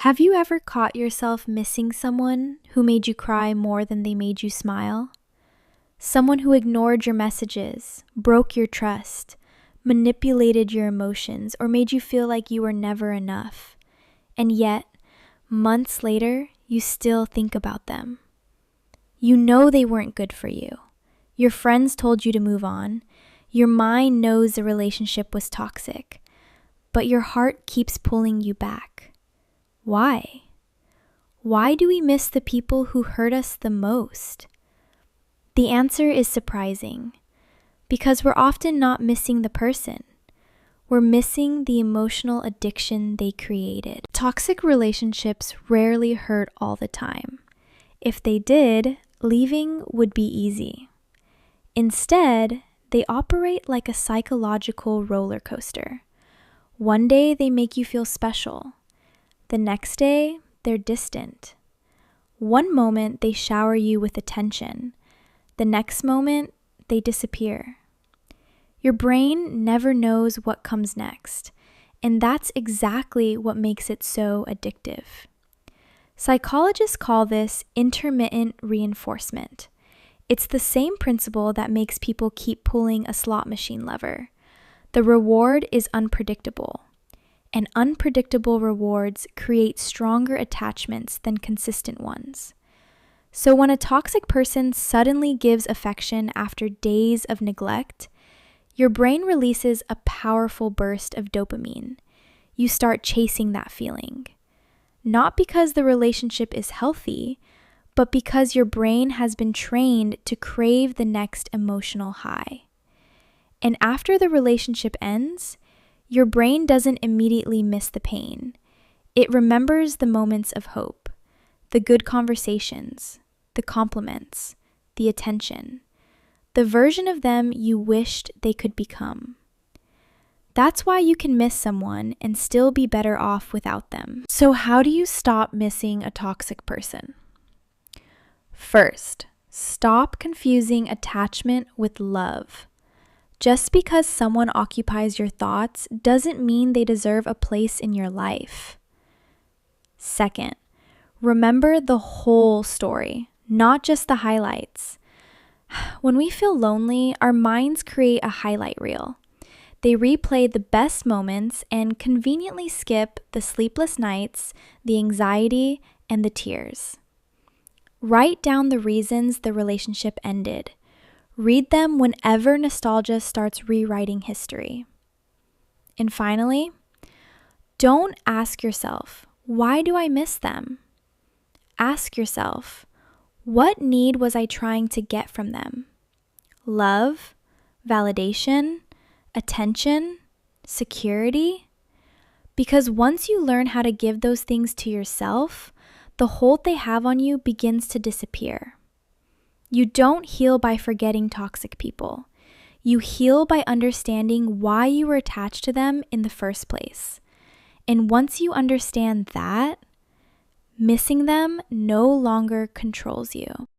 Have you ever caught yourself missing someone who made you cry more than they made you smile? Someone who ignored your messages, broke your trust, manipulated your emotions, or made you feel like you were never enough. And yet, months later, you still think about them. You know they weren't good for you. Your friends told you to move on. Your mind knows the relationship was toxic, but your heart keeps pulling you back. Why? Why do we miss the people who hurt us the most? The answer is surprising, because we're often not missing the person. We're missing the emotional addiction they created. Toxic relationships rarely hurt all the time. If they did, leaving would be easy. Instead, they operate like a psychological roller coaster. One day they make you feel special. The next day, they're distant. One moment they shower you with attention. The next moment, they disappear. Your brain never knows what comes next, and that's exactly what makes it so addictive. Psychologists call this intermittent reinforcement. It's the same principle that makes people keep pulling a slot machine lever. The reward is unpredictable, and unpredictable rewards create stronger attachments than consistent ones. So when a toxic person suddenly gives affection after days of neglect, your brain releases a powerful burst of dopamine. You start chasing that feeling. Not because the relationship is healthy, but because your brain has been trained to crave the next emotional high. And after the relationship ends, your brain doesn't immediately miss the pain. It remembers the moments of hope, the good conversations, the compliments, the attention, the version of them you wished they could become. That's why you can miss someone and still be better off without them. So how do you stop missing a toxic person? First, stop confusing attachment with love. Just because someone occupies your thoughts doesn't mean they deserve a place in your life. Second, remember the whole story, not just the highlights. When we feel lonely, our minds create a highlight reel. They replay the best moments and conveniently skip the sleepless nights, the anxiety, and the tears. Write down the reasons the relationship ended. Read them whenever nostalgia starts rewriting history. And finally, don't ask yourself, why do I miss them? Ask yourself, what need was I trying to get from them? Love, validation, attention, security? Because once you learn how to give those things to yourself, the hold they have on you begins to disappear. You don't heal by forgetting toxic people. You heal by understanding why you were attached to them in the first place. And once you understand that, missing them no longer controls you.